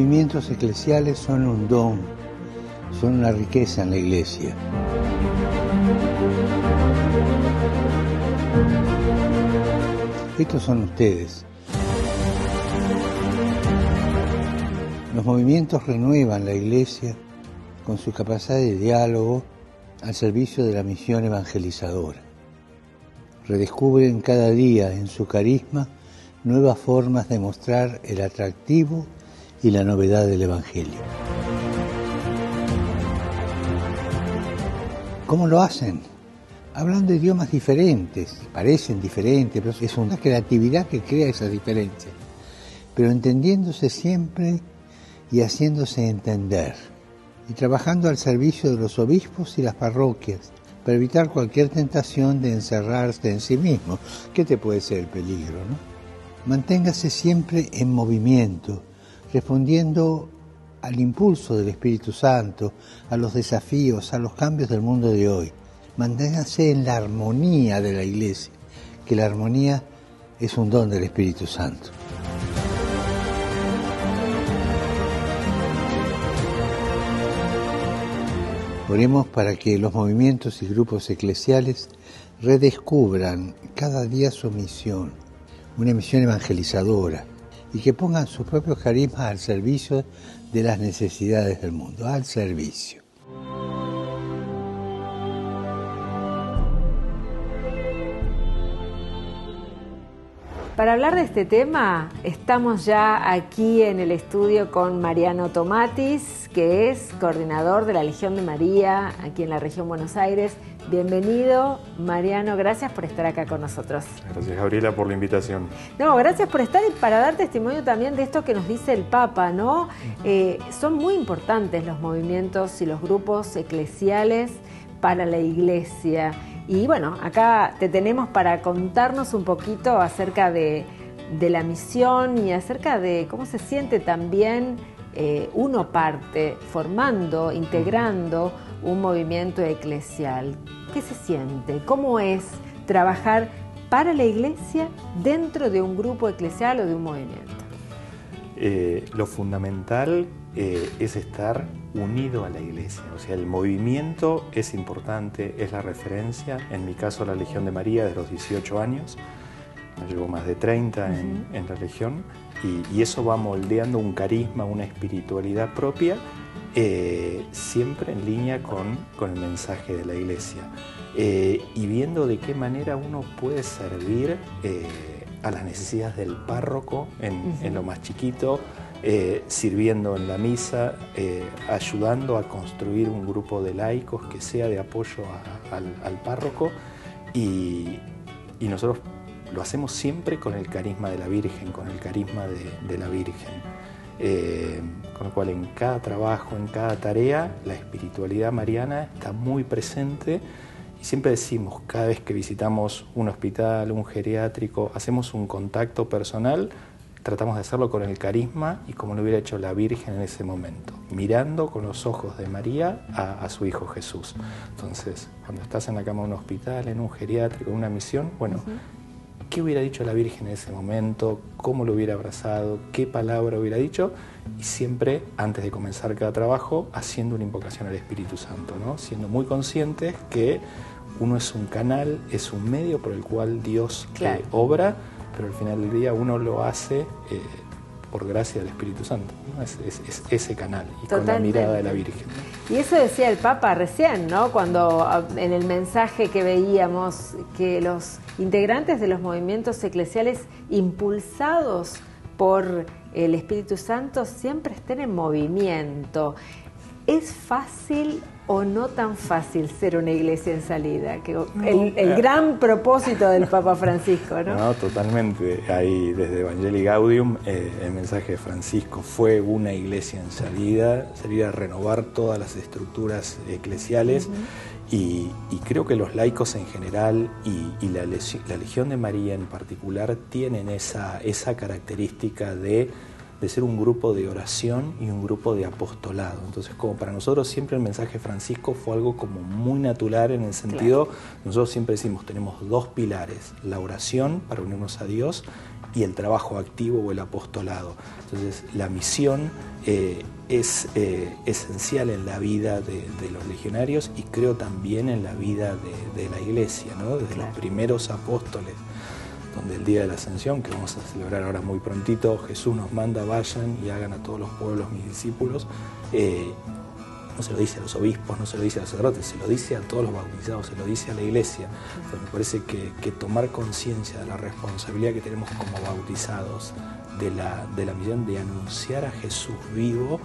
movimientos eclesiales son un don, son una riqueza en la Iglesia. Estos son ustedes. Los movimientos renuevan la Iglesia con su capacidad de diálogo al servicio de la misión evangelizadora. Redescubren cada día en su carisma nuevas formas de mostrar el atractivo y la novedad del Evangelio. ¿Cómo lo hacen? Hablan de idiomas diferentes, parecen diferentes, pero es una creatividad que crea esas diferencias, pero entendiéndose siempre y haciéndose entender, y trabajando al servicio de los obispos y las parroquias, para evitar cualquier tentación de encerrarse en sí mismo. ¿Qué te puede ser el peligro, no? Manténgase siempre en movimiento, respondiendo al impulso del Espíritu Santo, a los desafíos, a los cambios del mundo de hoy. Manténgase en la armonía de la Iglesia, que la armonía es un don del Espíritu Santo. Oremos para que los movimientos y grupos eclesiales redescubran cada día su misión, una misión evangelizadora, y que pongan sus propios carismas al servicio de las necesidades del mundo, al servicio. Para hablar de este tema, estamos ya aquí en el estudio con Mariano Tomatis, que es coordinador de la Legión de María, aquí en la región Buenos Aires. Bienvenido, Mariano, gracias por estar acá con nosotros. Gracias, Gabriela, por la invitación. No, gracias por estar y para dar testimonio también de esto que nos dice el Papa, ¿no? Son muy importantes los movimientos y los grupos eclesiales para la Iglesia. Y bueno, acá te tenemos para contarnos un poquito acerca de la misión y acerca de cómo se siente también uno parte, formando, integrando un movimiento eclesial. ¿Qué se siente? ¿Cómo es trabajar para la Iglesia dentro de un grupo eclesial o de un movimiento? Lo fundamental es estar unido a la Iglesia, o sea, el movimiento es importante, es la referencia. En mi caso, la Legión de María, de los 18 años, llevo más de 30 en la Legión, y eso va moldeando un carisma, una espiritualidad propia, siempre en línea con el mensaje de la Iglesia, y viendo de qué manera uno puede servir a las necesidades del párroco en lo más chiquito, sirviendo en la misa, ayudando a construir un grupo de laicos que sea de apoyo al párroco, y nosotros lo hacemos siempre con el carisma de la Virgen, con el carisma de la Virgen. Con lo cual en cada trabajo, en cada tarea, la espiritualidad mariana está muy presente. Y siempre decimos, cada vez que visitamos un hospital, un geriátrico, hacemos un contacto personal, tratamos de hacerlo con el carisma y como lo hubiera hecho la Virgen en ese momento, mirando con los ojos de María a su Hijo Jesús. Entonces, cuando estás en la cama de un hospital, en un geriátrico, en una misión, bueno, ¿qué hubiera dicho la Virgen en ese momento? ¿Cómo lo hubiera abrazado? ¿Qué palabra hubiera dicho? Y siempre, antes de comenzar cada trabajo, haciendo una invocación al Espíritu Santo, ¿no? Siendo muy conscientes que uno es un canal, es un medio por el cual Dios obra, pero al final del día uno lo hace por gracia del Espíritu Santo, ¿no? Es ese canal, y totalmente, con la mirada de la Virgen. Y eso decía el Papa recién, ¿no? Cuando en el mensaje que veíamos que los integrantes de los movimientos eclesiales impulsados por el Espíritu Santo siempre estén en movimiento. ¿Es fácil o no tan fácil ser una iglesia en salida? Que el gran propósito del Papa Francisco, ¿no? No, totalmente. Ahí desde Evangelii Gaudium, el mensaje de Francisco fue una iglesia en salida, salir a renovar todas las estructuras eclesiales. Y creo que los laicos en general y la Legión de María en particular tienen esa característica de ser un grupo de oración y un grupo de apostolado. Entonces, como para nosotros siempre el mensaje de Francisco fue algo como muy natural en el sentido, nosotros siempre decimos, tenemos dos pilares, la oración para unirnos a Dios y el trabajo activo o el apostolado. Entonces la misión es esencial en la vida de los legionarios y creo también en la vida de la iglesia, ¿no? Desde los primeros apóstoles, donde el día de la Ascensión, que vamos a celebrar ahora muy prontito, Jesús nos manda, vayan y hagan a todos los pueblos mis discípulos. No se lo dice a los obispos, no se lo dice a los sacerdotes, se lo dice a todos los bautizados, se lo dice a la iglesia. Entonces, me parece que tomar conciencia de la responsabilidad que tenemos como bautizados, de la misión de anunciar a Jesús vivo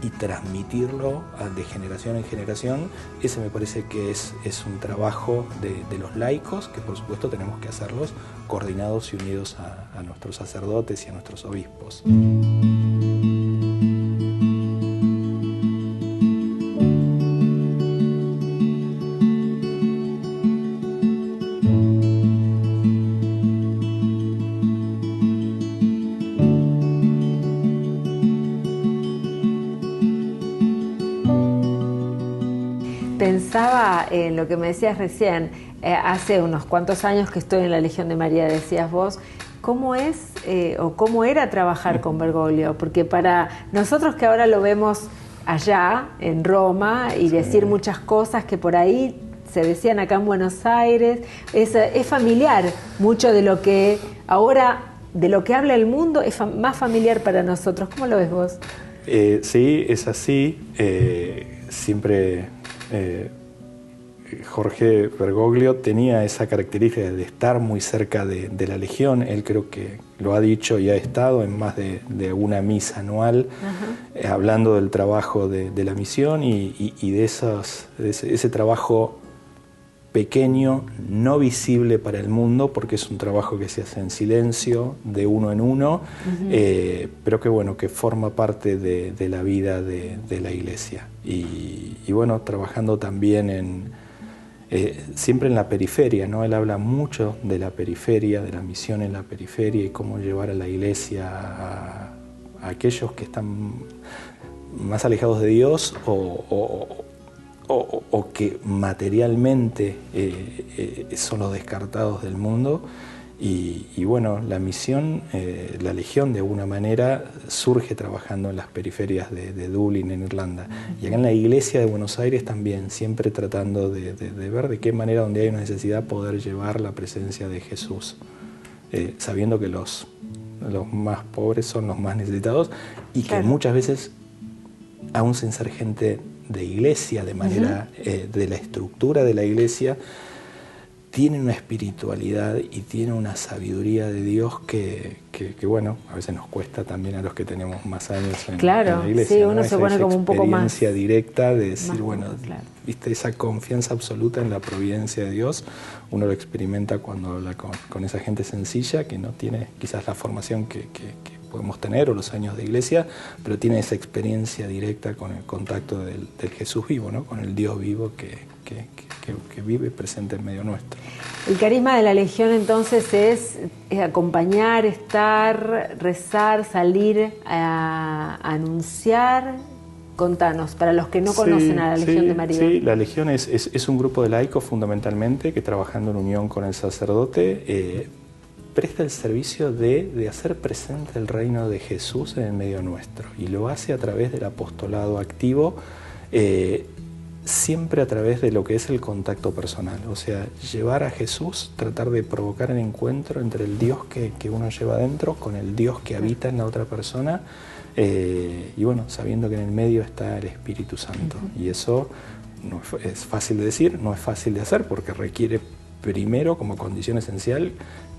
y transmitirlo de generación en generación, ese me parece que es un trabajo de los laicos, que por supuesto tenemos que hacerlos coordinados y unidos a nuestros sacerdotes y a nuestros obispos. Pensaba en lo que me decías recién, hace unos cuantos años que estoy en la Legión de María, decías vos, ¿cómo es o cómo era trabajar con Bergoglio? Porque para nosotros que ahora lo vemos allá, en Roma, y decir muchas cosas que por ahí se decían acá en Buenos Aires, es familiar, mucho de lo que ahora, de lo que habla el mundo, es más familiar para nosotros. ¿Cómo lo ves vos? Sí, es así. Siempre Jorge Bergoglio tenía esa característica de estar muy cerca de la Legión. Él creo que lo ha dicho y ha estado en más de una misa anual, hablando del trabajo de la misión y de ese trabajo pequeño, no visible para el mundo, porque es un trabajo que se hace en silencio, de uno en uno, pero que bueno, que forma parte de la vida de la Iglesia. Y bueno, trabajando también siempre en la periferia, ¿no? Él habla mucho de la periferia, de la misión en la periferia y cómo llevar a la Iglesia a aquellos que están más alejados de Dios o que materialmente son los descartados del mundo. Y bueno, la misión, la Legión de alguna manera surge trabajando en las periferias de Dublín, en Irlanda. Y acá en la Iglesia de Buenos Aires también, siempre tratando de ver de qué manera, donde hay una necesidad, poder llevar la presencia de Jesús, sabiendo que los más pobres son los más necesitados y que muchas veces, aún sin ser gente de iglesia, de manera de la estructura de la iglesia, tiene una espiritualidad y tiene una sabiduría de Dios que bueno, a veces nos cuesta también a los que tenemos más años en la iglesia. Sí, uno se pone como un poco más... experiencia directa de decir, viste, esa confianza absoluta en la providencia de Dios, uno lo experimenta cuando habla con esa gente sencilla que no tiene quizás la formación que podemos tener o los años de iglesia, pero tiene esa experiencia directa con el contacto del Jesús vivo, ¿no? Con el Dios vivo que vive presente en medio nuestro. El carisma de la Legión entonces es acompañar, estar, rezar, salir a anunciar. Contanos, para los que no conocen a la Legión de María. Sí, la Legión es un grupo de laicos fundamentalmente que, trabajando en unión con el sacerdote, presta el servicio de hacer presente el reino de Jesús en el medio nuestro, y lo hace a través del apostolado activo, siempre a través de lo que es el contacto personal, o sea, llevar a Jesús, tratar de provocar el encuentro entre el Dios que uno lleva adentro con el Dios que habita en la otra persona, y bueno, sabiendo que en el medio está el Espíritu Santo. Y eso no es fácil de decir, no es fácil de hacer, porque requiere primero, como condición esencial,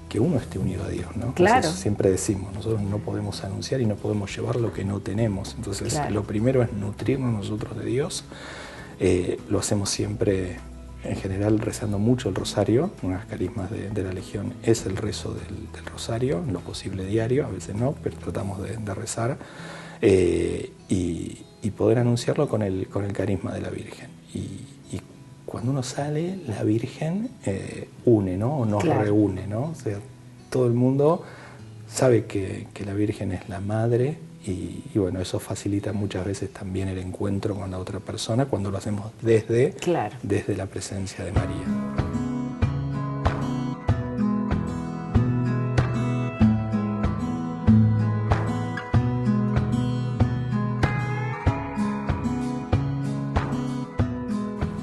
que uno esté unido a Dios, ¿no? Claro. Entonces, siempre decimos, nosotros no podemos anunciar y no podemos llevar lo que no tenemos. Entonces, lo primero es nutrirnos nosotros de Dios. Lo hacemos siempre, en general, rezando mucho el rosario. Uno de los carismas de la Legión es el rezo del rosario, en lo posible diario, a veces no, pero tratamos de rezar y poder anunciarlo con el carisma de la Virgen. Y cuando uno sale, la Virgen une, ¿no? O nos reúne, ¿no? O sea, todo el mundo sabe que la Virgen es la madre y bueno, eso facilita muchas veces también el encuentro con la otra persona cuando lo hacemos desde la presencia de María.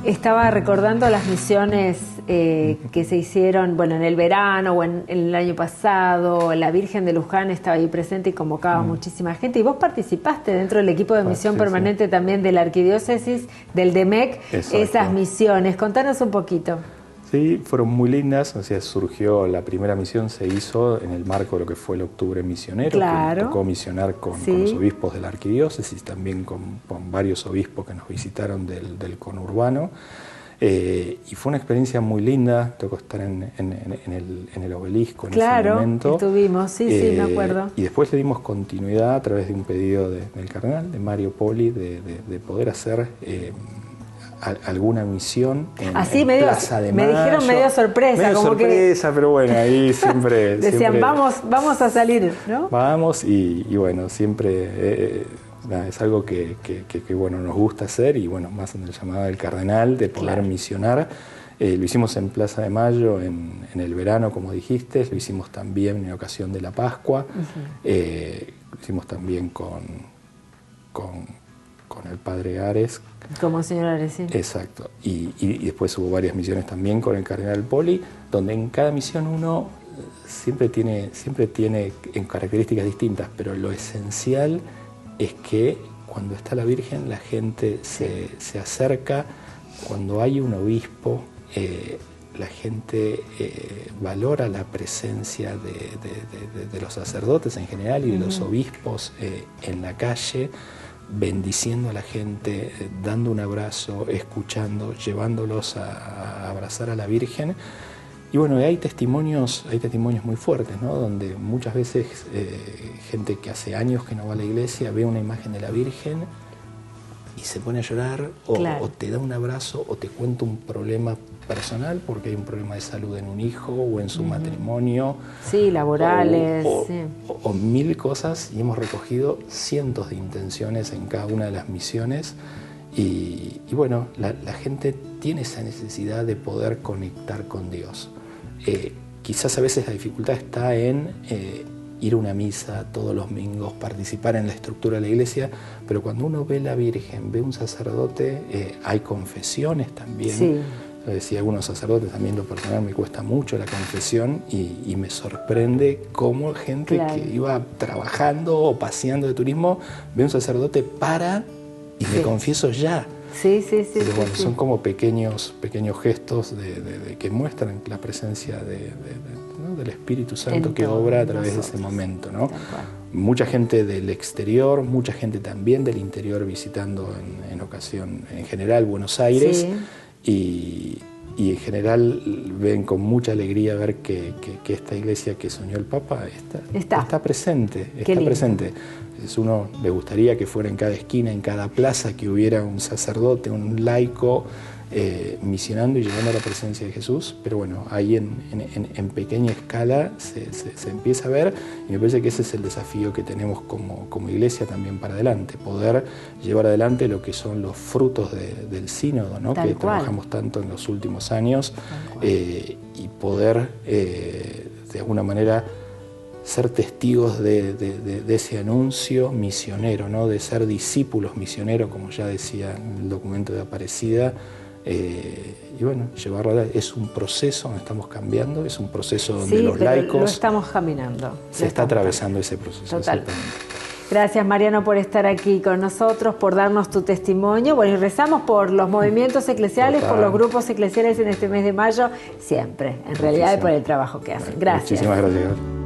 Estaba recordando las misiones que se hicieron, bueno, en el verano o en el año pasado. La Virgen de Luján estaba ahí presente y convocaba muchísima gente. Y vos participaste dentro del equipo de misión permanente también de la Arquidiócesis, del DEMEC, esas misiones. Contanos un poquito. Sí, fueron muy lindas. O sea, surgió, la primera misión se hizo en el marco de lo que fue el Octubre Misionero, que tocó misionar con los obispos de la Arquidiócesis, también con varios obispos que nos visitaron del conurbano. Y fue una experiencia muy linda. Tocó estar en el obelisco en ese momento. Claro, estuvimos, sí, me acuerdo. Y después le dimos continuidad a través de un pedido del cardenal, de Mario Poli, de poder hacer alguna misión en Plaza de Mayo. Me dijeron medio sorpresa. Medio sorpresa, pero bueno, ahí siempre... Decían, siempre, vamos a salir, ¿no? Vamos y bueno, siempre... es algo que bueno, nos gusta hacer y bueno, más en el llamado del cardenal de poder misionar. Lo hicimos en Plaza de Mayo en el verano, como dijiste, lo hicimos también en ocasión de la Pascua, lo hicimos también con el padre Ares. Como señor Ares, sí. Exacto. Y después hubo varias misiones también con el cardenal Poli, donde en cada misión uno siempre tiene en características distintas, pero lo esencial es que cuando está la Virgen la gente se acerca, cuando hay un obispo la gente valora la presencia de los sacerdotes en general y de los obispos en la calle, bendiciendo a la gente, dando un abrazo, escuchando, llevándolos a abrazar a la Virgen. Y bueno, hay testimonios muy fuertes, ¿no? Donde muchas veces gente que hace años que no va a la iglesia ve una imagen de la Virgen y se pone a llorar o te da un abrazo o te cuenta un problema personal porque hay un problema de salud en un hijo o en su matrimonio. Sí, laborales. O mil cosas, y hemos recogido cientos de intenciones en cada una de las misiones. Y bueno, la gente tiene esa necesidad de poder conectar con Dios. Quizás a veces la dificultad está en ir a una misa todos los domingos, participar en la estructura de la iglesia, pero cuando uno ve la Virgen, ve un sacerdote, hay confesiones también. Sí. Lo decía, algunos sacerdotes, también lo personal me cuesta mucho la confesión y me sorprende cómo gente que iba trabajando o paseando de turismo, ve un sacerdote y me confieso ya. Sí. Pero bueno, son como pequeños gestos que muestran la presencia del Espíritu Santo que obra a través de ese momento, ¿no? Mucha gente del exterior, mucha gente también del interior visitando en general Buenos Aires, y en general ven con mucha alegría ver que esta iglesia que soñó el Papa está presente. Uno le gustaría que fuera en cada esquina, en cada plaza, que hubiera un sacerdote, un laico misionando y llevando a la presencia de Jesús, pero bueno, ahí en pequeña escala se empieza a ver, y me parece que ese es el desafío que tenemos como iglesia también para adelante, poder llevar adelante lo que son los frutos del sínodo, ¿no? Que trabajamos tanto en los últimos años, y poder de alguna manera ser testigos de ese anuncio misionero, ¿no? De ser discípulos misioneros, como ya decía en el documento de Aparecida, y bueno, llevarlo adelante. Es un proceso donde estamos cambiando, es un proceso donde los laicos... lo estamos caminando. Se está atravesando ese proceso. Total. Gracias, Mariano, por estar aquí con nosotros, por darnos tu testimonio. Bueno, y rezamos por los movimientos eclesiales, por los grupos eclesiales en este mes de mayo, siempre, en realidad, y por el trabajo que hacen. Gracias. Muchísimas gracias.